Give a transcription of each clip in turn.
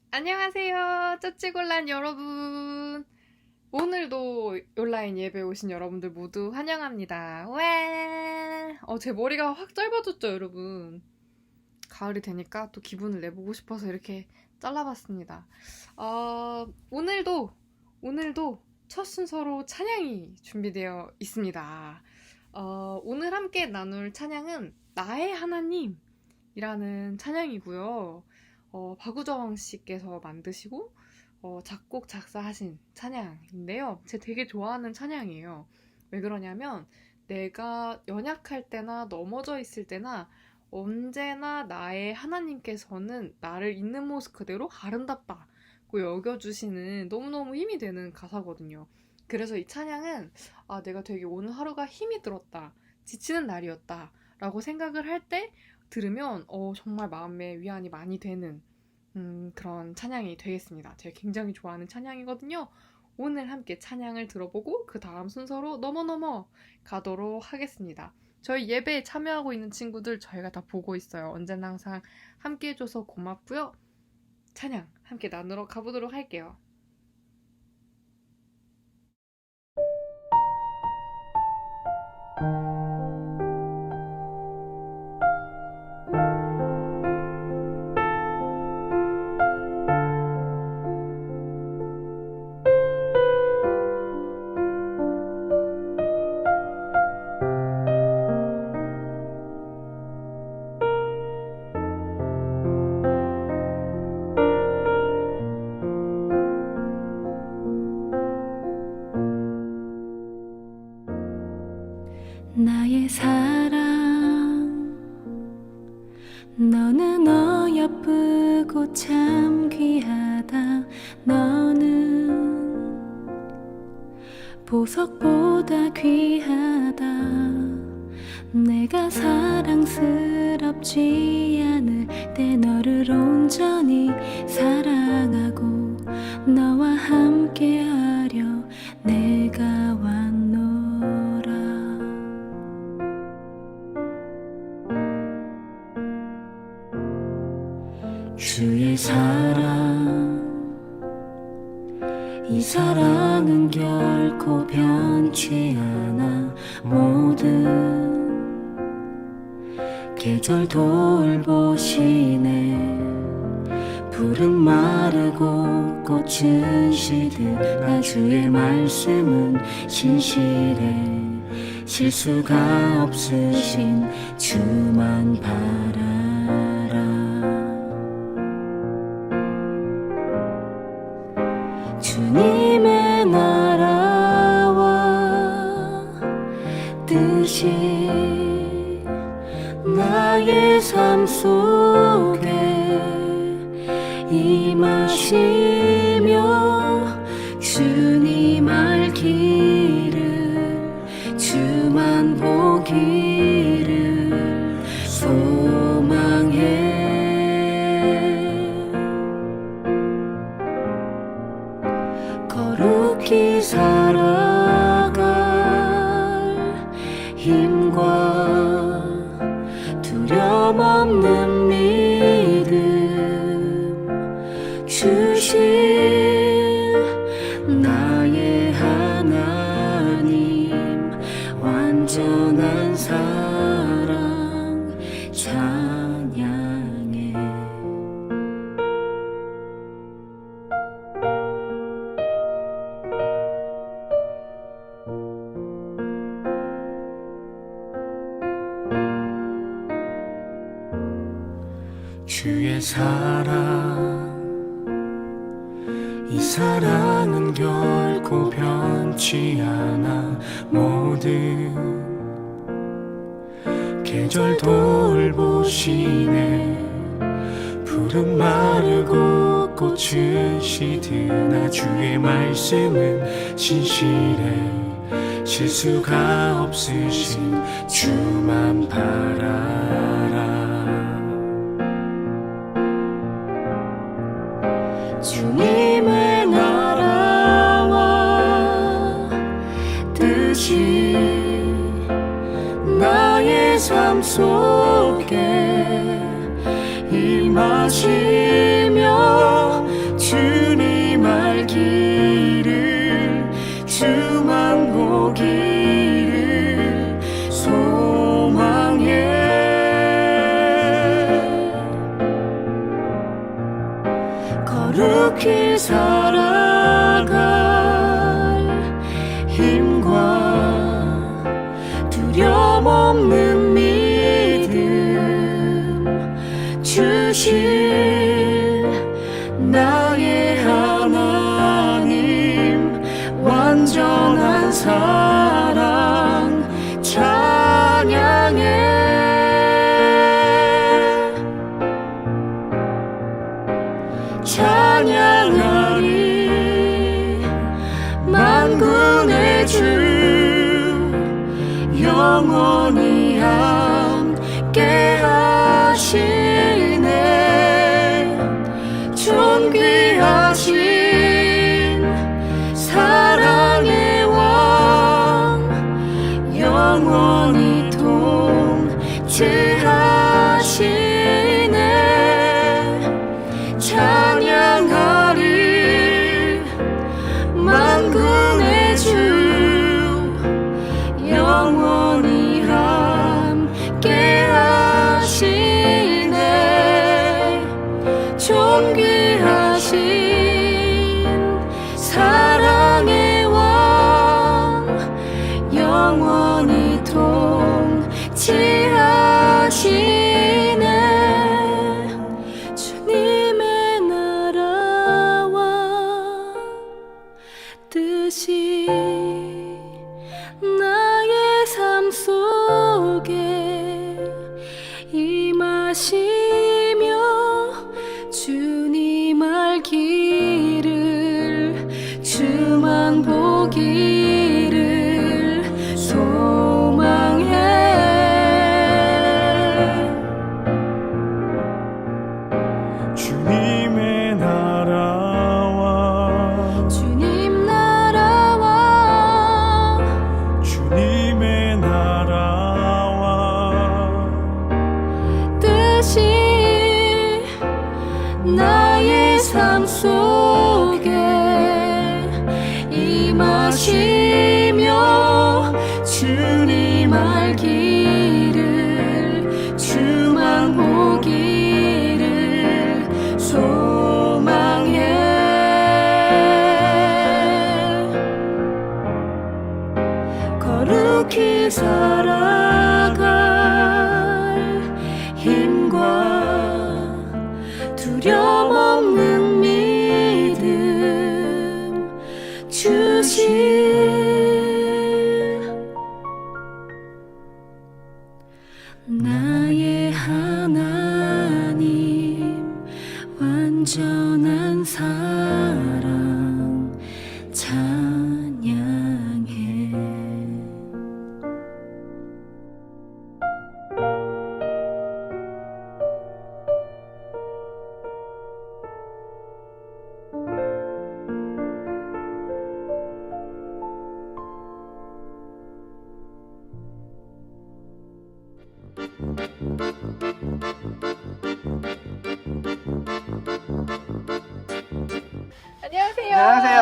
안녕하세요. 쩌찌골란 여러분. 오늘도 온라인 예배 오신 여러분들 모두 환영합니다. 와! 제 머리가 확 짧아졌죠, 여러분. 가을이 되니까 또 기분을 내보고 싶어서 이렇게 잘라봤습니다. 오늘도 첫 순서로 찬양이 준비되어 있습니다. 오늘 함께 나눌 찬양은 나의 하나님이라는 찬양이고요. 박우정 씨께서 만드시고 작곡 작사하신 찬양인데요. 제가 되게 좋아하는 찬양이에요. 왜 그러냐면 내가 연약할 때나 넘어져 있을 때나 언제나 나의 하나님께서는 나를 있는 모습 그대로 아름답다고 여겨주시는 너무너무 힘이 되는 가사거든요. 그래서 이 찬양은 내가 되게 오늘 하루가 힘이 들었다, 지치는 날이었다 라고 생각을 할 때 들으면 정말 마음에 위안이 많이 되는 그런 찬양이 되겠습니다. 제가 굉장히 좋아하는 찬양이거든요. 오늘 함께 찬양을 들어보고 그 다음 순서로 넘어 가도록 하겠습니다. 저희 예배에 참여하고 있는 친구들 저희가 다 보고 있어요. 언제나 항상 함께 해줘서 고맙고요. 찬양 함께 나누러 가보도록 할게요. 나의 사랑, 너는 어여쁘고 참 귀하다. 너는 보석보다 귀하다. 내가 사랑스럽지 않을 때 너를 온전히 사랑하고 너와 함께하려 내가 왔노라. 주의 사랑, 이 사랑은 결코 변치 않아. 모든 계절 돌보시네. 푸른 마르고 꽃은 시들 나 주의 말씀은 신실해. 실수가 없으신 주만 바라라. 주님의 나라와 뜻이 나의 삶 속에 임하시며 주님 알기를 주만 보기를 소망해. 거룩히 살아갈 힘과 두려움 없는 믿음 주실 나의 하나님. 완전한 사랑 찬양해. 주의 사랑, 이 사랑은 결코 변치 않아. 모든 계절 돌보시네. 푸른 마르고 꽃은 시드나 주의 말씀은 신실해. 실수가 없으신 주만 바라라. 주님의 나라와 뜻이 나의 삶 속에 임하시며 거룩히 살아갈 힘과 두려움 없는 믿음 주실 나의 하나님 완전한 사랑 찬양해 찬양하리 만군의 주 영원히 함께 하시네 존귀하신 사랑의 왕 영원히 통치하시네 찬양하리 만군의 주 영원히 함께 하시네 존귀하신 사랑의 왕 영원히 통치하시네 주님의 나라와 뜻이 나의 삶 속에 임하시며 주님 알기를 주만 보기를 소망해 주님의 나라와 주님 나라와 주님의 나라와 뜻이 나의 삶 속에 임하시며 주님 알기를 주만 보기를 소망해 거룩히 살아갈 힘과 두려움 없는 믿음 주실 나의 하나님 완전한 사랑 찬양해 안녕하세요. 안녕하세요.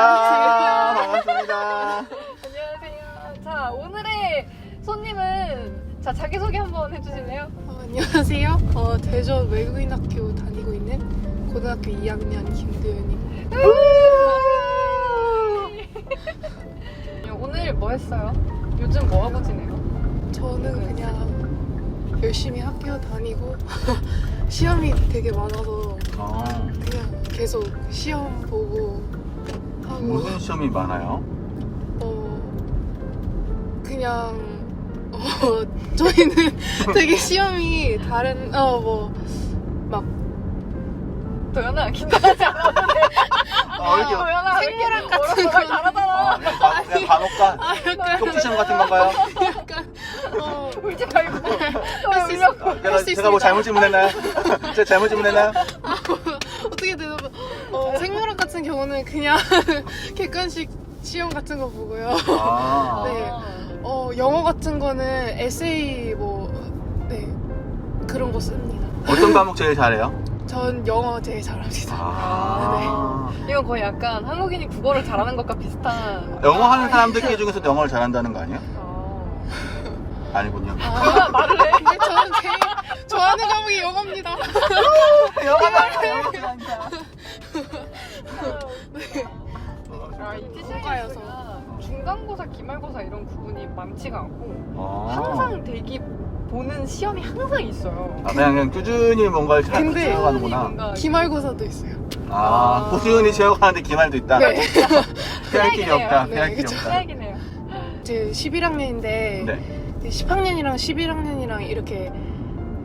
반갑습니다. 안녕하세요. 자, 오늘의 손님은 자기소개 한번 해주실래요? 안녕하세요. 대전 외국인학교 다니고 있는 고등학교 2학년 김도연입니다. 오늘 뭐 했어요? 요즘 뭐 하고 지내요? 저는 그냥 열심히 학교 다니고 시험이 되게 많아서 그냥 계속 시험 보고 하고 무슨 시험이 많아요? 그냥 저희는 되게 시험이 다른 도연아, 긴장하지 않아. 이렇게 도연아, 생계랑 같은 거 거 잘하잖아. 그냥 간혹가 약간 쪽지 시험 같은 건가요? 약간 울지 말고. 할 수 있어. 제가 뭐 잘못 질문했나요? 제가 잘못 질문했나요? 어떻게 되나 생물학 같은 경우는 그냥 객관식 시험 같은 거 보고요. 네. 영어 같은 거는 에세이 그런 거 씁니다. 어떤 과목 제일 잘해요? 전 영어 제일 잘합니다. 이건 거의 약간 한국인이 국어를 잘하는 것과 비슷한. 영어 하는 사람들끼리 중에서 영어를 잘한다는 거 아니에요? 아니군요. 도연아, 말을 해. 근데 저는 제일 좋아하는 과목이 영어입니다. 영어가 문과여서. 중간고사, 기말고사 이런 구분이 많지가 않고 아. 항상 대기 보는 시험이 항상 있어요. 아, 그냥 꾸준히 뭔가를 잘 근데 채워가는구나. 뭔가 기말고사도 있어요. 아, 꾸준히 채워가는데 기말도 있다. 네. 피할 길이 없다. 네, 피할 길이 그쵸. 없다. 최악이긴 해요. 제 11학년인데 네. 10학년이랑 11학년이랑 이렇게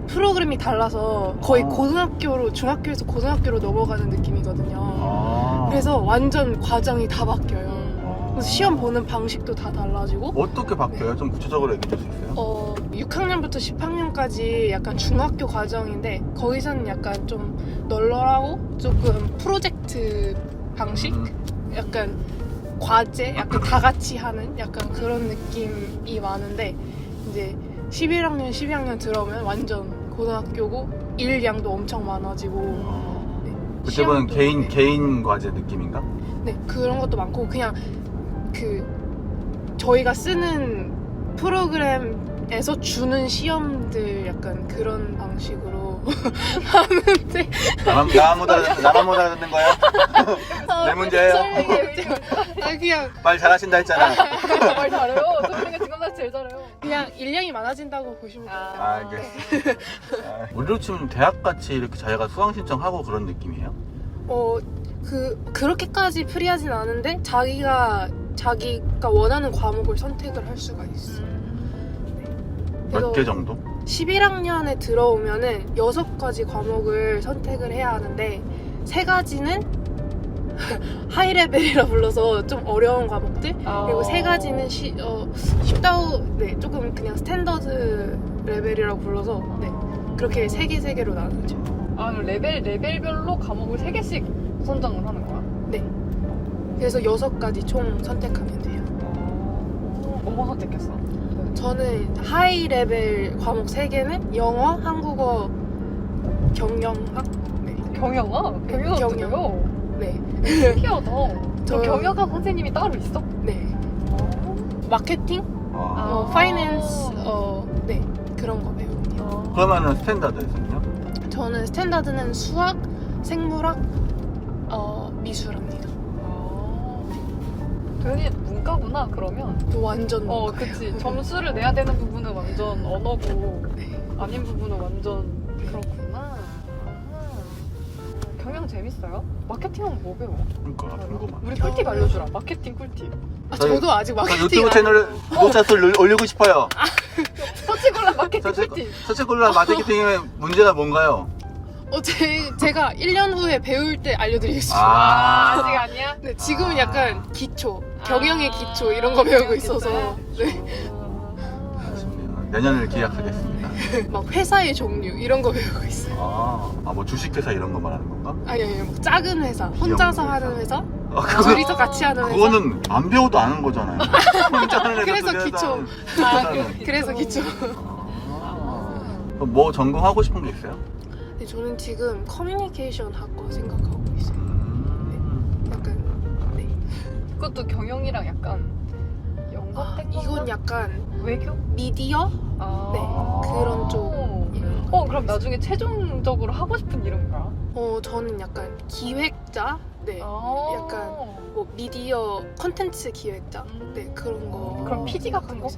프로그램이 달라서 거의 아. 고등학교로 중학교에서 고등학교로 넘어가는 느낌이거든요. 아. 그래서 완전 과정이 다 바뀌어요. 아. 그래서 시험 보는 방식도 다 달라지고 어떻게 바뀌어요? 좀 구체적으로 얘기해 줄 수 있어요? 6학년부터 10학년까지 약간 중학교 과정인데 거기서는 약간 좀 널널하고 조금 프로젝트 방식? 약간 과제? 약간 다 같이 하는 약간 그런 느낌이 많은데 이제 11학년, 12학년 들어오면 완전 고등학교고 일량도 엄청 많아지고 네, 그때는 시험도, 개인 네. 개인 과제 느낌인가? 네, 그런 것도 많고 그냥 그 저희가 쓰는 프로그램에서 주는 시험들 약간 그런 방식으로 하는데 나만 못 알아듣는 거야? 내 문제예요. 아 그냥 말 잘하신다 했잖아. 말 잘해요. 저희가 지금 다 제일 잘해요. 그냥 일량이 많아진다고 보시면 돼요. 알겠어. 우리로 치면 대학같이 이렇게 자기가 수강 신청하고 그런 느낌이에요? 그렇게까지 프리하진 않은데 자기가 원하는 과목을 선택을 할 수가 있어. 몇 개 정도? 11학년에 들어오면은 6가지 과목을 선택을 해야 하는데 3가지는 하이레벨이라 불러서 좀 어려운 과목들 그리고 3가지는 쉽다고 조금 그냥 스탠더드 레벨이라고 불러서 그렇게 3개로 나누죠. 아, 그럼 레벨별로 과목을 3개씩 선정을 하는 거야? 네. 그래서 6가지 총 선택하면 돼요. 뭐 선택했어? 저는 하이 레벨 과목 3개는 영어, 한국어, 경영학. 네. 경영아? 경영학도 돼요? 네. 신기하다. 저- 경영학 선생님이 따로 있어? 네. 마케팅, 아. 파이낸스, 네. 그런 거 배우거든요. 그러면은 스탠다드에서는요? 저는 스탠다드는 수학, 생물학, 미술합니다. 도현이 문과구나, 그러면. 완전 그치. 점수를 내야 되는 부분은 완전 언어고, 네. 아닌 부분은 완전 그렇구나. 경영 재밌어요? 마케팅은 뭐 배워? 그러니까 궁금하네. 우리 꿀팁 알려주라. 마케팅 꿀팁. 저도 아직 저 마케팅 유튜브 안 채널에 해요. 구독자 수를 올리고 싶어요. 서치골라 마케팅 서치- 꿀팁. 서치콜라 마케팅의 문제가 뭔가요? 제가 1년 후에 배울 때 알려드리겠습니다. 아직 아니야? 네, 지금은 약간 기초, 경영의 기초 이런 거 배우고 있어서 네. 아쉽네요. 내년을 기약하겠습니다. 막 회사의 종류 이런 거 배우고 있어요. 뭐 주식회사 이런 거 말하는 건가? 아니 막 작은 회사, 혼자서 기업 하는 회사, 그거- 둘이서 같이 하는 회사. 그거는 안 배워도 아는 거잖아요. 혼자 하는 애가 그래서 둘이 기초. 회사는. 그래서 기초. 그럼 뭐 전공하고 싶은 게 있어요? 네, 저는 지금 커뮤니케이션 학과 생각하고 있어요. 약간 네. 그것도 경영이랑 약간 연관된 건가? 이건 약간 외교? 미디어? 아. 네, 그런 쪽 이런 거. 그럼 나중에 최종적으로 하고 싶은 이름 뭐야? 저는 약간 기획자? 네. 약간 뭐 미디어 콘텐츠 기획자? 네, 그런 거. 그럼 PD 같은 거?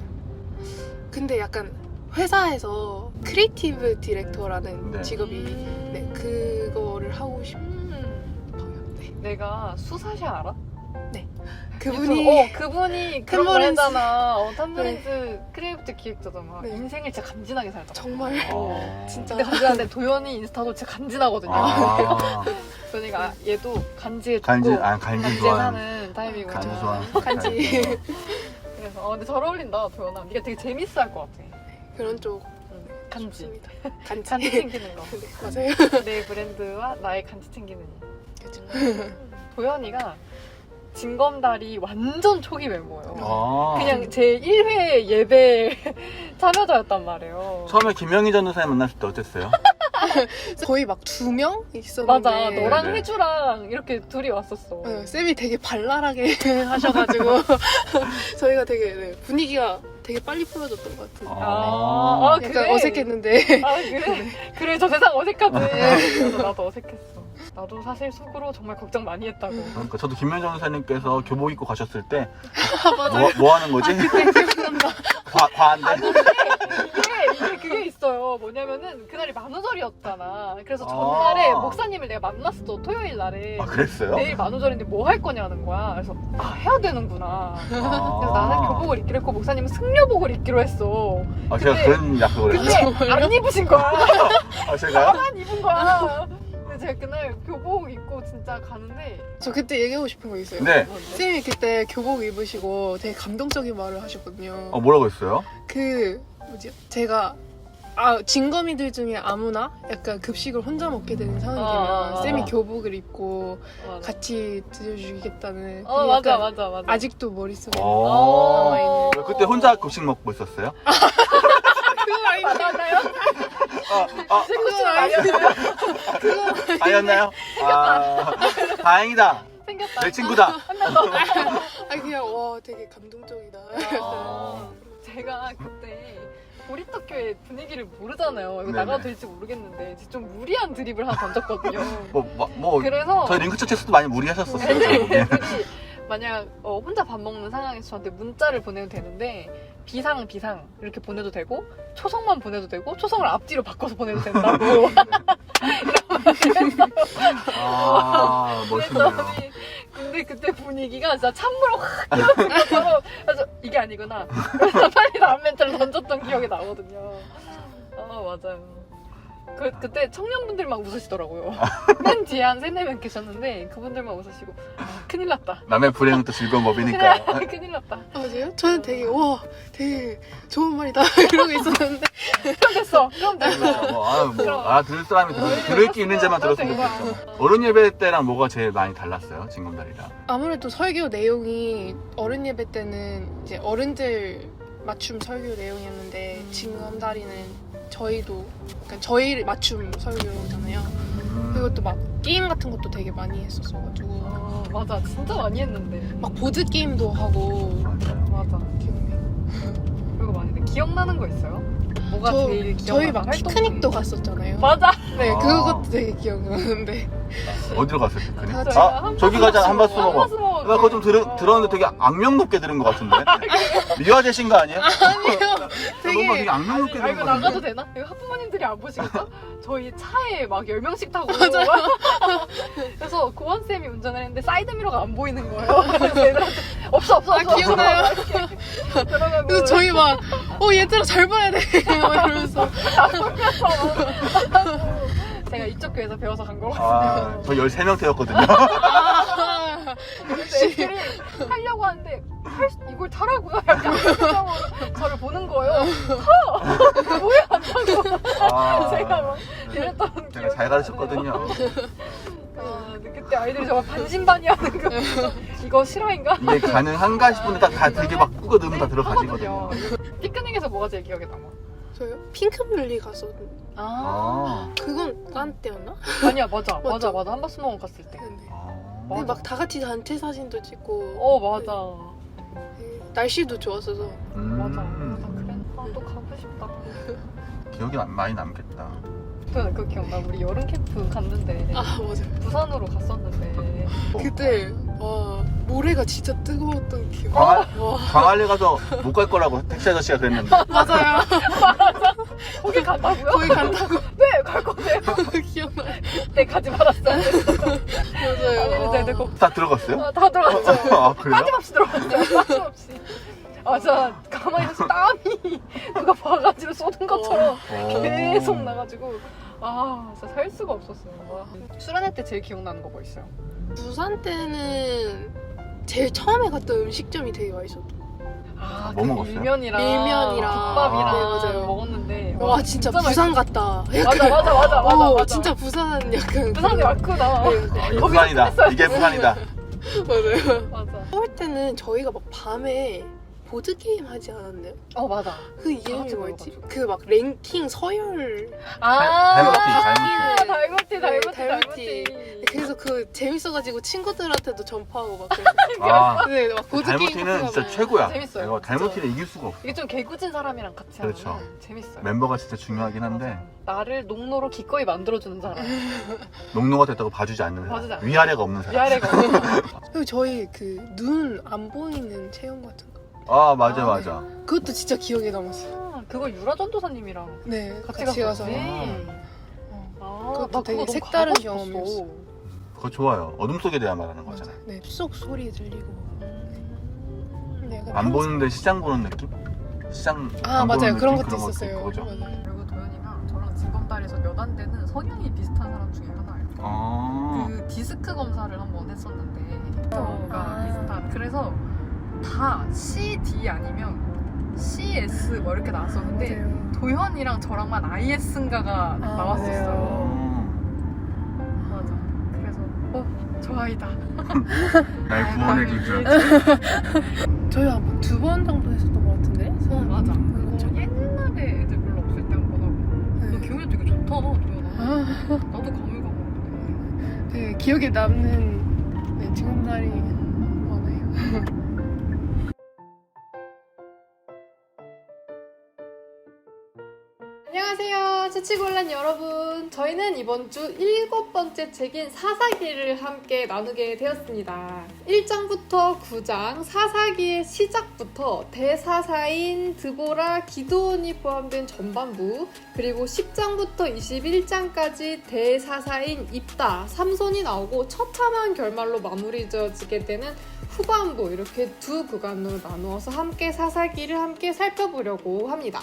근데 약간 회사에서 크리에이티브 디렉터라는 네. 직업이 네, 그거를 하고 싶어요. 네. 내가 수사샤 알아? 그분이 그분이 그런 거 탐버린스. 했잖아. 탐버린스 크리에이티브 기획자잖아. 네. 인생을 진짜 간지나게 살잖아. 정말 근데 진짜 간지나는데 도현이 인스타도 진짜 간지나거든요. 그러니까 얘도 간지해주고 간지 좋아하는 간지하는 타입이고. 간지 좋아하는 간지 그래서 근데 잘 어울린다 도현아. 네가 되게 재밌어 할 것 같아. 그런 쪽 간지. 좋습니다. 간지. 간지 챙기는 거. 네, 맞아요. 내 브랜드와 나의 간지 챙기는 일. 그렇죠. 도현이가 징검다리 완전 초기 멤버예요. 아. 그냥 제 1회 예배 참여자였단 말이에요. 처음에 김영희 전도사님 만났을 때 어땠어요? 거의 막 2명 있었는데 맞아. 너랑 네네. 혜주랑 이렇게 둘이 왔었어. 쌤이 되게 발랄하게 하셔가지고 저희가 되게 분위기가 되게 빨리 풀어졌던 것 같아요. 아, 약간 그래? 어색했는데 아, 그래? 그래, 저 세상 어색하지. 그래서 나도 어색했어. 나도 사실 속으로 정말 걱정 많이 했다고. 그러니까 저도 김현정 선생님께서 교복 입고 가셨을 때 맞아요. 뭐 하는 거지? 그때 기억난다. 과한데? 이게 그게 있어요. 뭐냐면은 그날이 만우절이었잖아. 그래서 전날에 아. 목사님을 내가 만났어. 토요일 날에. 아 그랬어요? 내일 만우절인데 뭐 할 거냐는 거야. 그래서 해야 되는구나. 그래서 나는 교복을 입기로 했고 목사님은 승려복을 입기로 했어. 아 제가 근데- 그런 약속을 했어요. 근데 안 입으신 거야. 아 제가요? 안 입은 거야. 근데 제가 그날 교복 입고 진짜 가는데 저 그때 얘기하고 싶은 거 있어요. 네. 쌤이 그때 교복 입으시고 되게 감동적인 말을 하셨거든요. 뭐라고 했어요? 그 뭐지? 제가 진검이들 중에 아무나 약간 급식을 혼자 먹게 되는 상황이면 쌤이 교복을 입고 같이 드셔주겠다는 그게 맞아 약간 맞아. 아직도 머릿속에 어. 남아있는. 그때 혼자 급식 먹고 있었어요? 그건 아닌데. 맞나요? 그건 아니었어요. 아니었나요? 다행이다. 생겼다. 내 친구다. 아니 그냥 와 되게 감동적이다. 제가 그때 보리떡교회 분위기를 모르잖아요. 이거 네네. 나가도 될지 모르겠는데 좀 무리한 드립을 하나 던졌거든요. 뭐 그래서 저희 링크 초체스도 많이 무리하셨었어요. 네, 결국엔. 그치. 만약 혼자 밥 먹는 상황에서 저한테 문자를 보내도 되는데 비상 이렇게 보내도 되고 초성만 보내도 되고 초성을 앞뒤로 바꿔서 보내도 된다고. 멋있네요. 그랬더니 근데 그때 분위기가 진짜 찬물을 확 끼얹은 것처럼 그래서 이게 아니구나. 그래서 빨리 다음 멘트를 던졌던 기억이 나거든요. 맞아요. 그때 청년분들만 웃으시더라고요. 맨 뒤에 한 3-4명 계셨는데 그분들만 웃으시고 큰일 났다. 남의 불행은 또 즐거운 법이니까. 큰일 났다. 맞아요? 저는 되게 되게 좋은 말이다 이러고 있었는데 그럼 됐어. 들을 사람이 들을 게 있는 자만 들었으면 맞아, 좋겠어. 어른 예배 때랑 뭐가 제일 많이 달랐어요? 징검다리랑. 아무래도 설교 내용이 어른 예배 때는 이제 어른들 맞춤 설교 내용이었는데 징검다리는 저희도 그러니까 저희 맞춤 설교잖아요. 그리고 또 막 게임 같은 것도 되게 많이 했었어가지고 맞아. 진짜 많이 했는데. 막 보드 게임도 하고 맞아. 기억나요. 그리고 많이 했는데 기억나는 거 있어요? 뭐가 제일 기억나는 저희 막 활동 피크닉도 중에? 갔었잖아요. 맞아. 네, 아. 그것도 되게 기억나는데. 어디로 갔어요, 피크닉? 다 저희가 저기 가자, 한바스 먹어. 나 그거 좀 들었는데 되게 악명 높게 들은 것 같은데? 미화되신 거 아니에요? 아니요. 뭔가 되게 악명 높게 들은 이거 것 나가도 같은데? 되나? 이거 학부모님들이 안 보시겠죠? 저희 차에 막 10명씩 타고 그래서 고원쌤이 운전을 했는데 사이드미러가 안 보이는 거예요. 그래서 애들한테 없어 기억나요. 들어가고 그래서 저희 막 얘들아 잘 봐야 돼 막 이러면서 제가 이쪽 교회에서 배워서 간 거거든요. 저 13명 태웠거든요. 근데 애들이 타려고 하는데 이걸 타라고요? 약간 표정으로 저를 보는 거예요. 타! 왜 안 타고? 제가 막 이랬던 제가 기억이 잘 가르쳤거든요. 근데 그때 아이들이 정말 반신반의하는 거 이거 실화인가? 이게 가능한가 싶은데 다 되게 막 꾸겨 넣으면 다 들어가지거든요. 피크닉에서 뭐가 제일 기억에 남아? 저요? 핑크뮬리 갔었는데 그건 딴 때였나? 아니야 맞아 맞죠? 한바스먹은 갔을 때. 근데 막 다 같이 단체 사진도 찍고 맞아 날씨도 좋았어서 맞아 그래 또 가고 싶다. 기억이 많이 남겠다. 저는 그거 기억나. 우리 여름 캠프 갔는데 맞아요. 부산으로 갔었는데 그때 모래가 진짜 뜨거웠던 기억. 광안리 가서 못 갈 거라고 택시 아저씨가 그랬는데. 맞아요. 거기 간다고요? 거기 간다고 네, 갈 건데요. 기억나요. 네, 가지 말았어요. 맞아요. 네, 거기 다 들어갔어요? 다 들어갔죠. 그래요? 빠짐없이 들어갔죠. 빠짐없이. 진짜 가만히 있어서 땀이 누가 바가지로 쏟은 것처럼 계속 나가지고 진짜 살 수가 없었어요. 수련회 때 제일 기억나는 거 뭐 있어요? 부산 때는 제일 처음에 갔던 음식점이 되게 맛있었던. 뭐 먹었어요? 밀면이랑 네, 국밥이랑 맞아요. 먹었는데 와 진짜 부산 같다. 맞아. 진짜 부산 약간 부산이 왔구나. 이게 부산이다. 이게 부산이다. 맞아요. 맞아. 서울 때는 저희가 막 밤에 보드 게임 하지 않았나요? 맞아. 그 이름이 같이 뭐였지? 모여가지고. 그 막 랭킹 서열. 달모티. 달모티. 그래서 그 재밌어가지고 친구들한테도 전파하고 막 그래서. 아, 네, 막 보드 게임. 달모티는 진짜 최고야. 재밌어요. 이거 달모티는 이길 수가 없어. 이게 좀 개구진 사람이랑 같이 그렇죠. 하면 재밌어요. 멤버가 진짜 중요하긴 한데 나를 농노로 기꺼이 만들어주는 사람. 농노가 됐다고 봐주지 않는 봐주지 사람. 않는 위아래가 없는 사람. 위아래가 없는 그리고 저희 그 눈 안 보이는 체험 같은 거. 아 맞아. 그것도 진짜 기억에 남았어요. 그거 유라 전도사님이랑 네, 같이 가서. 가서. 그것도 나 되게 그거 너무 색다른 가보고 싶었어. 경험이었어. 그거 좋아요. 어둠 속에 대한 말하는 맞아. 거잖아요. 네, 쏙 소리 들리고. 네, 약간 안 평소- 보는데 시장 보는 느낌? 시장 아 안 맞아요. 보는 그런 느낌? 것도 그런 있었어요. 있고, 그죠? 맞아요. 그리고 도현이가 저랑 진검다리에서 몇 안 되는 성향이 비슷한 사람 중에 하나예요. 그 디스크 검사를 한번 했었는데 가 비슷한. 그래서 다 CD 아니면 CS 뭐 이렇게 나왔었는데 맞아요. 도현이랑 저랑만 IS인가가 나왔었어요. 맞아. 그래서 저 아이다. 날 구원해줄 줄. 저희 한번 2번 정도 했었던 것 같은데. 맞아. 그렇죠. 그거 옛날에 애들 별로 없을 때 한 번 하고. 너 기억이 되게 좋다, 도현아. 나도 가물가물한데. 되게 기억에 남는 네, 징검다리 많아요. 안녕하세요, 치치골란 여러분. 저희는 이번 주 7번째 책인 사사기를 함께 나누게 되었습니다. 1장부터 9장 사사기의 시작부터 대사사인 드보라, 기드온이 포함된 전반부, 그리고 10장부터 21장까지 대사사인 입다, 삼손이 나오고 처참한 결말로 마무리 지어지게 되는 후반부, 이렇게 두 구간으로 나누어서 함께 사사기를 함께 살펴보려고 합니다.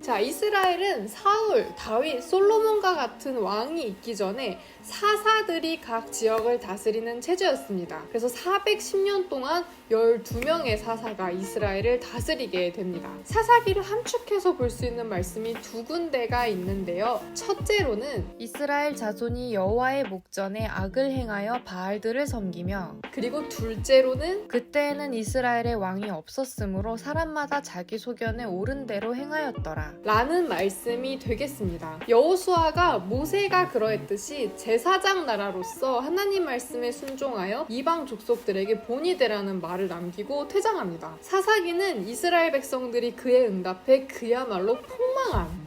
자, 이스라엘은 사울, 다윗, 솔로몬과 같은 왕이 있기 전에 사사들이 각 지역을 다스리는 체제였습니다. 그래서 410년 동안 12명의 사사가 이스라엘을 다스리게 됩니다. 사사기를 함축해서 볼 수 있는 말씀이 두 군데가 있는데요. 첫째로는 이스라엘 자손이 여호와의 목전에 악을 행하여 바알들을 섬기며, 그리고 둘째로는 그때에는 이스라엘의 왕이 없었으므로 사람마다 자기 소견에 옳은 대로 행하였더라 라는 말씀이 되겠습니다. 여호수아가 모세가 그러했듯이 제사장 나라로서 하나님 말씀에 순종하여 이방 족속들에게 본이 되라는 말을 남기고 퇴장합니다. 사사기는 이스라엘 백성들이 그에 응답해 그야말로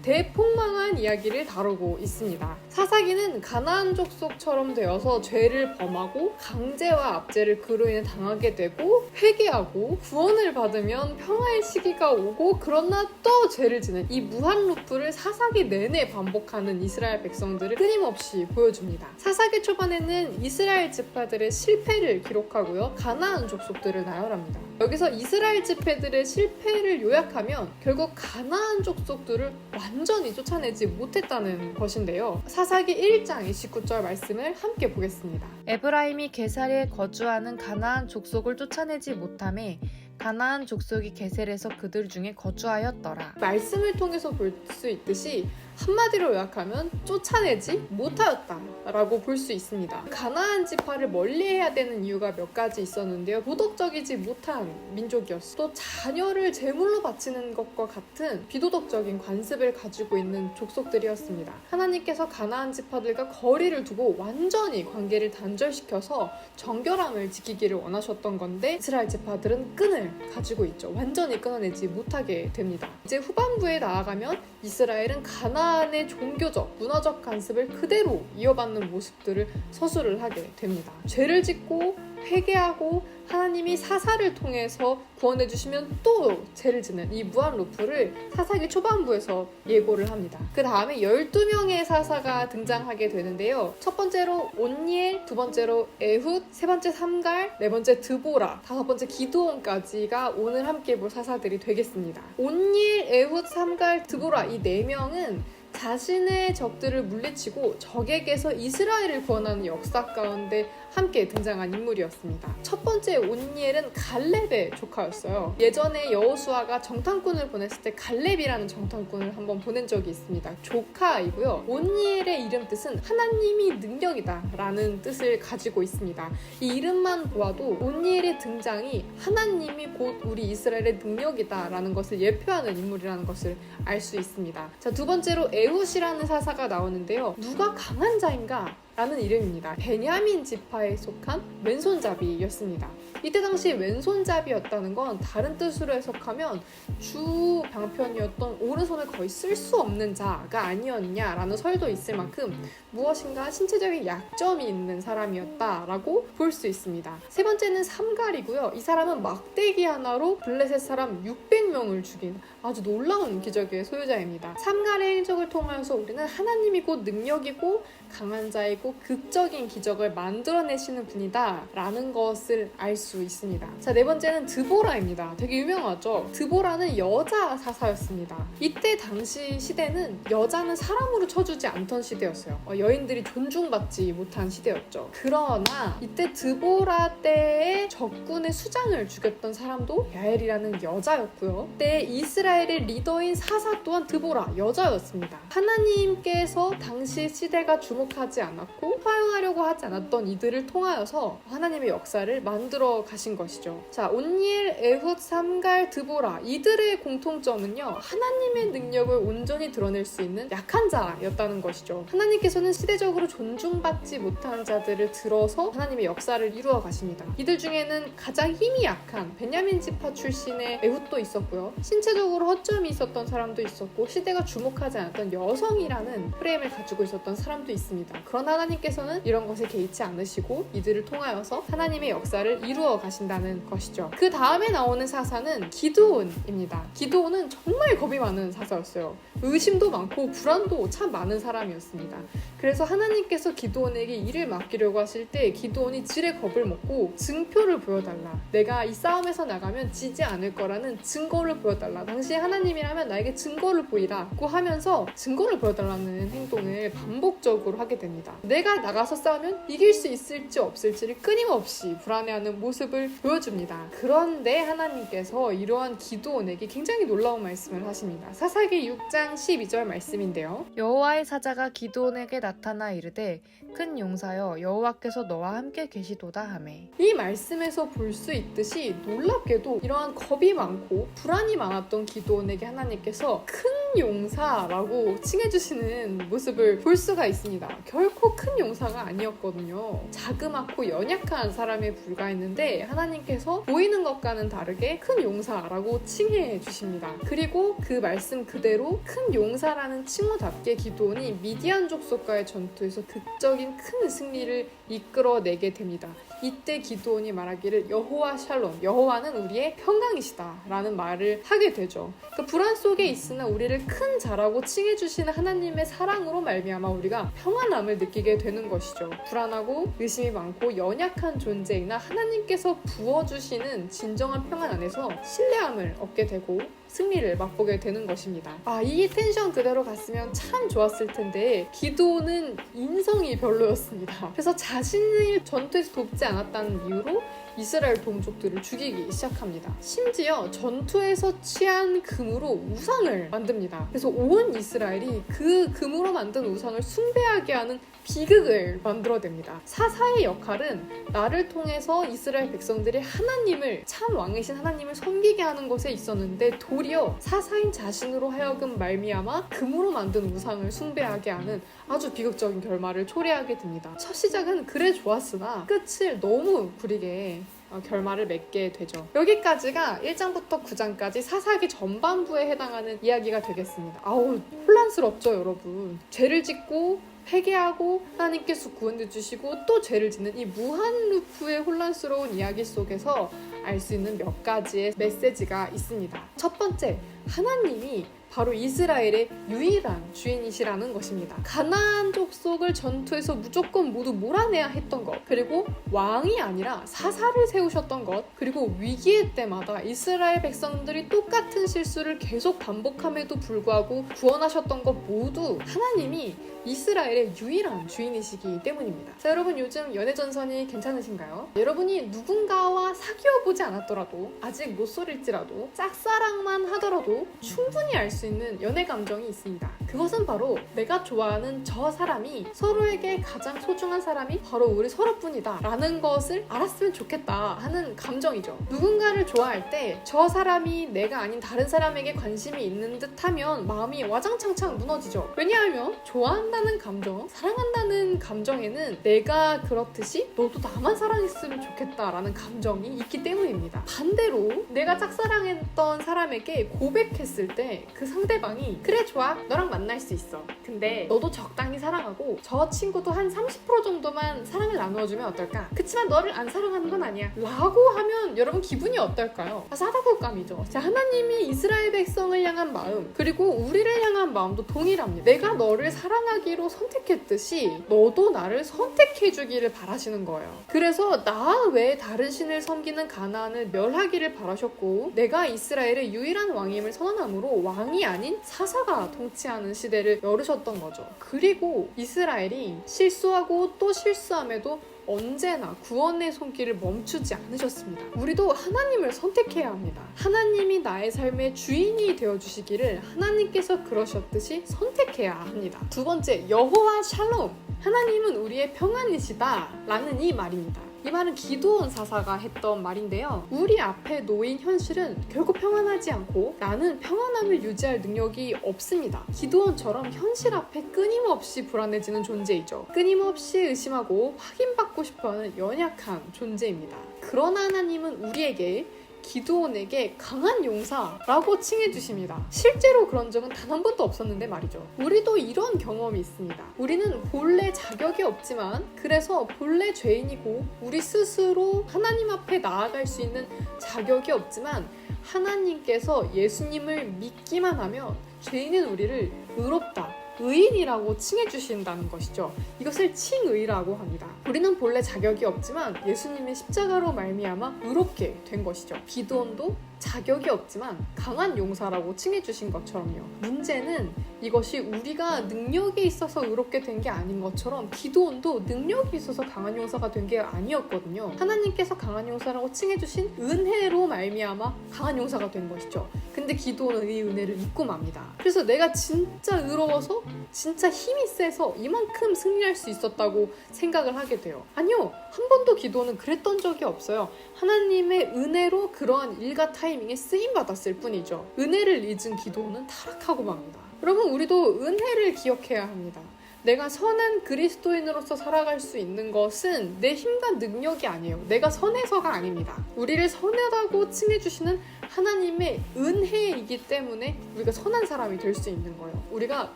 대폭망한 이야기를 다루고 있습니다. 사사기는 가나안 족속처럼 되어서 죄를 범하고 강제와 압제를 그로 인해 당하게 되고, 회개하고 구원을 받으면 평화의 시기가 오고, 그러나 또 죄를 지는 이 무한 루프를 사사기 내내 반복하는 이스라엘 백성들을 끊임없이 보여줍니다. 사사기 초반에는 이스라엘 지파들의 실패를 기록하고요, 가나안 족속들을 나열합니다. 여기서 이스라엘 지파들의 실패를 요약하면 결국 가나안 족속들을 완전히 쫓아내지 못했다는 것인데요. 사사기 1장 29절 말씀을 함께 보겠습니다. 에브라임이 게살에 거주하는 가나안 족속을 쫓아내지 못하매 가나안 족속이 게셀에서 그들 중에 거주하였더라. 말씀을 통해서 볼 수 있듯이 한마디로 요약하면 쫓아내지 못하였다라고 볼 수 있습니다. 가나안 지파를 멀리해야 되는 이유가 몇 가지 있었는데요. 도덕적이지 못한 민족이었어. 또 자녀를 제물로 바치는 것과 같은 비도덕적인 관습을 가지고 있는 족속들이었습니다. 하나님께서 가나안 지파들과 거리를 두고 완전히 관계를 단절시켜서 정결함을 지키기를 원하셨던 건데, 이스라엘 지파들은 끈을 가지고 있죠. 완전히 끊어내지 못하게 됩니다. 이제 후반부에 나아가면 이스라엘은 가나안의 종교적, 문화적 관습을 그대로 이어받는 모습들을 서술을 하게 됩니다. 죄를 짓고 회개하고 하나님이 사사를 통해서 구원해 주시면 또 죄를 짓는 이 무한 루프를 사사기 초반부에서 예고를 합니다. 그 다음에 12명의 사사가 등장하게 되는데요. 첫 번째로 온니엘, 두 번째로 에훗, 세 번째 삼갈, 네 번째 드보라, 다섯 번째 기드온까지가 오늘 함께 볼 사사들이 되겠습니다. 온니엘, 에훗, 삼갈, 드보라 이 네 명은 자신의 적들을 물리치고 적에게서 이스라엘을 구원하는 역사 가운데 함께 등장한 인물이었습니다. 첫 번째 온니엘은 갈렙의 조카였어요. 예전에 여호수아가 정탐꾼을 보냈을 때 갈렙이라는 정탐꾼을 한번 보낸 적이 있습니다. 조카이고요. 온니엘의 이름 뜻은 하나님이 능력이다 라는 뜻을 가지고 있습니다. 이 이름만 보아도 온니엘의 등장이 하나님이 곧 우리 이스라엘의 능력이다 라는 것을 예표하는 인물이라는 것을 알 수 있습니다. 자, 두 번째로 에훗이라는 사사가 나오는데요. 누가 강한 자인가? 라는 이름입니다. 베냐민 지파에 속한 왼손잡이였습니다. 이때 당시 왼손잡이였다는 건 다른 뜻으로 해석하면 주 방편이었던 오른손을 거의 쓸 수 없는 자가 아니었냐라는 설도 있을 만큼 무엇인가 신체적인 약점이 있는 사람이었다라고 볼 수 있습니다. 세 번째는 삼갈이고요. 이 사람은 막대기 하나로 블레셋 사람 600명을 죽인 아주 놀라운 기적의 소유자입니다. 삼갈의 행적을 통하여서 우리는 하나님이 곧 능력이고 강한 자이고 극적인 기적을 만들어내시는 분이다 라는 것을 알 수 있습니다. 자, 네 번째는 드보라입니다. 되게 유명하죠. 드보라는 여자 사사였습니다. 이때 당시 시대는 여자는 사람으로 쳐주지 않던 시대였어요. 여인들이 존중받지 못한 시대였죠. 그러나 이때 드보라 때의 적군의 수장을 죽였던 사람도 야엘이라는 여자였고요. 이때 이스라엘의 리더인 사사 또한 드보라 여자였습니다. 하나님께서 당시 시대가 주목하지 않았고 사용하려고 하지 않았던 이들을 통하여서 하나님의 역사를 만들어 가신 것이죠. 자, 온니엘, 에훗, 삼갈, 드보라 이들의 공통점은요. 하나님의 능력을 온전히 드러낼 수 있는 약한 자였다는 것이죠. 하나님께서는 시대적으로 존중받지 못한 자들을 들어서 하나님의 역사를 이루어 가십니다. 이들 중에는 가장 힘이 약한 베냐민 지파 출신의 에훗도 있었고요. 신체적으로 허점이 있었던 사람도 있었고 시대가 주목하지 않았던 여성이라는 프레임을 가지고 있었던 사람도 있습니다. 그러나 하나님께서는 이런 것에 개의치 않으시고 이들을 통하여서 하나님의 역사를 이루어 가신다는 것이죠. 그 다음에 나오는 사사는 기드온입니다. 기드온은 정말 겁이 많은 사사였어요. 의심도 많고 불안도 참 많은 사람이었습니다. 그래서 하나님께서 기드온에게 일을 맡기려고 하실 때 기드온이 지레 겁을 먹고 증표를 보여달라. 내가 이 싸움에서 나가면 지지 않을 거라는 증거를 보여달라. 당시에 하나님이라면 나에게 증거를 보이라고 하면서 증거를 보여달라는 행동을 반복적으로 하게 됩니다. 내가 나가서 싸우면 이길 수 있을지 없을지를 끊임없이 불안해하는 모습을 보여줍니다. 그런데 하나님께서 이러한 기드온에게 굉장히 놀라운 말씀을 하십니다. 사사기 6장 12절 말씀인데요. 여호와의 사자가 기드온에게 나타나 이르되 큰 용사여 여호와께서 너와 함께 계시도다 하매. 이 말씀에서 볼 수 있듯이 놀랍게도 이러한 겁이 많고 불안이 많았던 기드온에게 하나님께서 큰 용사라고 칭해주시는 모습을 볼 수가 있습니다. 결코 큰 용사가 아니었거든요. 자그맣고 연약한 사람에 불과했는데 하나님께서 보이는 것과는 다르게 큰 용사라고 칭해 주십니다. 그리고 그 말씀 그대로 큰 용사라는 칭호답게 기드온이 미디안 족속과의 전투에서 극적인 큰 승리를 이끌어내게 됩니다. 이때 기드온이 말하기를 여호와 샬롬, 여호와는 우리의 평강이시다 라는 말을 하게 되죠. 그러니까 불안 속에 있으나 우리를 큰 자라고 칭해주시는 하나님의 사랑으로 말미암아 우리가 평안함을 느끼게 되는 것이죠. 불안하고 의심이 많고 연약한 존재이나 하나님께서 부어주시는 진정한 평안 안에서 신뢰함을 얻게 되고 승리를 맛보게 되는 것입니다. 이 텐션 그대로 갔으면 참 좋았을 텐데 기드온은 인성이 별로였습니다. 그래서 자신을 전투에서 돕지 않았다는 이유로 이스라엘 동족들을 죽이기 시작합니다. 심지어 전투에서 취한 금으로 우상을 만듭니다. 그래서 온 이스라엘이 그 금으로 만든 우상을 숭배하게 하는 비극을 만들어냅니다. 사사의 역할은 나를 통해서 이스라엘 백성들이 하나님을, 참 왕이신 하나님을 섬기게 하는 것에 있었는데 도리어 사사인 자신으로 하여금 말미암아 금으로 만든 우상을 숭배하게 하는 아주 비극적인 결말을 초래하게 됩니다. 첫 시작은 그래 좋았으나 끝을 너무 구리게 결말을 맺게 되죠. 여기까지가 1장부터 9장까지 사사기 전반부에 해당하는 이야기가 되겠습니다. 혼란스럽죠, 여러분. 죄를 짓고 회개하고 하나님께서 구원해 주시고 또 죄를 짓는 이 무한 루프의 혼란스러운 이야기 속에서 알 수 있는 몇 가지의 메시지가 있습니다. 첫 번째, 하나님이 바로 이스라엘의 유일한 주인이시라는 것입니다. 가나안 족속을 전투에서 무조건 모두 몰아내야 했던 것, 그리고 왕이 아니라 사사를 세우셨던 것, 그리고 위기의 때마다 이스라엘 백성들이 똑같은 실수를 계속 반복함에도 불구하고 구원하셨던 것 모두 하나님이 이스라엘의 유일한 주인이시기 때문입니다. 자, 여러분 요즘 연애전선이 괜찮으신가요? 여러분이 누군가와 사귀어보지 않았더라도, 아직 모쏠일지라도, 짝사랑만 하더라도 충분히 알 수 있는 연애 감정이 있습니다. 그것은 바로 내가 좋아하는 저 사람이, 서로에게 가장 소중한 사람이 바로 우리 서로뿐이다 라는 것을 알았으면 좋겠다 하는 감정이죠. 누군가를 좋아할 때 저 사람이 내가 아닌 다른 사람에게 관심이 있는 듯 하면 마음이 와장창창 무너지죠. 왜냐하면 좋아한다는 감정, 사랑한다는 감정에는 내가 그렇듯이 너도 나만 사랑했으면 좋겠다라는 감정이 있기 때문입니다. 반대로 내가 짝사랑했던 사람에게 고백했을 때 그 상대방이 그래 좋아, 너랑 만날 수 있어. 근데 너도 적당히 사랑하고 저 친구도 한 30% 정도만 사랑을 나누어주면 어떨까? 그치만 너를 안 사랑하는 건 아니야 라고 하면 여러분 기분이 어떨까요? 사다구감이죠. 자, 하나님이 이스라엘 백성을 향한 마음, 그리고 우리를 향한 마음도 동일합니다. 내가 너를 사랑하기로 선택했듯이 너도 나를 선택해주기를 바라시는 거예요. 그래서 나 외에 다른 신을 섬기는 가나안을 멸하기를 바라셨고, 내가 이스라엘의 유일한 왕임을 선언함으로 왕이 아닌 사사가 통치하는 시대를 열으셨던 거죠. 그리고 이스라엘이 실수하고 또 실수함에도 언제나 구원의 손길을 멈추지 않으셨습니다. 우리도 하나님을 선택해야 합니다. 하나님이 나의 삶의 주인이 되어주시기를 하나님께서 그러셨듯이 선택해야 합니다. 두 번째, 여호와 샬롬. 하나님은 우리의 평안이시다 라는 이 말입니다. 이 말은 기드온 사사가 했던 말인데요. 우리 앞에 놓인 현실은 결국 평안하지 않고 나는 평안함을 유지할 능력이 없습니다. 기드온처럼 현실 앞에 끊임없이 불안해지는 존재이죠. 끊임없이 의심하고 확인받고 싶어하는 연약한 존재입니다. 그러나 하나님은 우리에게, 기드온에게 강한 용사라고 칭해 주십니다. 실제로 그런 적은 단 한 번도 없었는데 말이죠. 우리도 이런 경험이 있습니다. 우리는 본래 자격이 없지만, 그래서 본래 죄인이고 우리 스스로 하나님 앞에 나아갈 수 있는 자격이 없지만, 하나님께서 예수님을 믿기만 하면 죄인인 우리를 의롭다, 의인이라고 칭해 주신다는 것이죠. 이것을 칭의라고 합니다. 우리는 본래 자격이 없지만 예수님의 십자가로 말미암아 의롭게 된 것이죠. 기드온도 자격이 없지만 강한 용사라고 칭해 주신 것처럼요. 문제는 이것이 우리가 능력이 있어서 의롭게 된 게 아닌 것처럼 기드온도 능력이 있어서 강한 용사가 된 게 아니었거든요. 하나님께서 강한 용사라고 칭해 주신 은혜로 말미암아 강한 용사가 된 것이죠. 근데 기드온은 이 은혜를 잊고 맙니다. 그래서 내가 진짜 의로워서, 진짜 힘이 세서 이만큼 승리할 수 있었다고 생각을 하게 돼요. 아니요, 한 번도 기드온은 그랬던 적이 없어요. 하나님의 은혜로 그러한 일과 타이밍에 쓰임받았을 뿐이죠. 은혜를 잊은 기드온은 타락하고 맙니다. 여러분, 우리도 은혜를 기억해야 합니다. 내가 선한 그리스도인으로서 살아갈 수 있는 것은 내 힘과 능력이 아니에요. 내가 선해서가 아닙니다. 우리를 선하다고 칭해주시는 하나님의 은혜이기 때문에 우리가 선한 사람이 될 수 있는 거예요. 우리가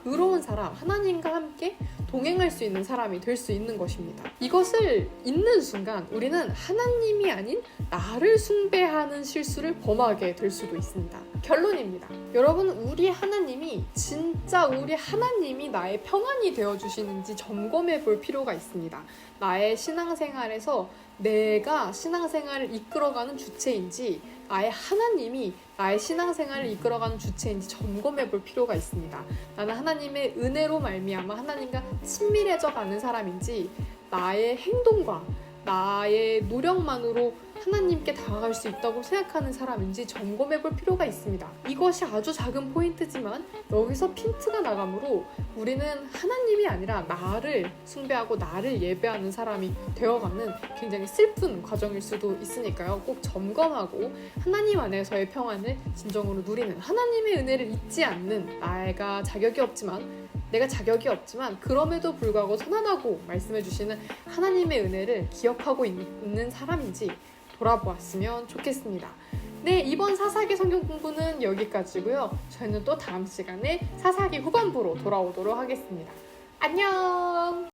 의로운 사람, 하나님과 함께 동행할 수 있는 사람이 될 수 있는 것입니다. 이것을 잊는 순간 우리는 하나님이 아닌 나를 숭배하는 실수를 범하게 될 수도 있습니다. 결론입니다. 여러분, 우리 하나님이 진짜 우리 하나님이 나의 평안이 되어주시는지 점검해 볼 필요가 있습니다. 나의 신앙생활에서 내가 신앙생활을 이끌어가는 주체인지, 나의 하나님이 나의 신앙생활을 이끌어가는 주체인지 점검해 볼 필요가 있습니다. 나는 하나님의 은혜로 말미암아 하나님과 친밀해져 가는 사람인지, 나의 행동과 나의 노력만으로 하나님께 다가갈 수 있다고 생각하는 사람인지 점검해 볼 필요가 있습니다. 이것이 아주 작은 포인트지만 여기서 핀트가 나가므로 우리는 하나님이 아니라 나를 숭배하고 나를 예배하는 사람이 되어가는 굉장히 슬픈 과정일 수도 있으니까요. 꼭 점검하고 하나님 안에서의 평안을 진정으로 누리는, 하나님의 은혜를 잊지 않는, 내가 자격이 없지만 그럼에도 불구하고 선하다고 말씀해 주시는 하나님의 은혜를 기억하고 있는 사람인지 돌아보았으면 좋겠습니다. 네, 이번 사사기 성경 공부는 여기까지고요. 저희는 또 다음 시간에 사사기 후반부로 돌아오도록 하겠습니다. 안녕.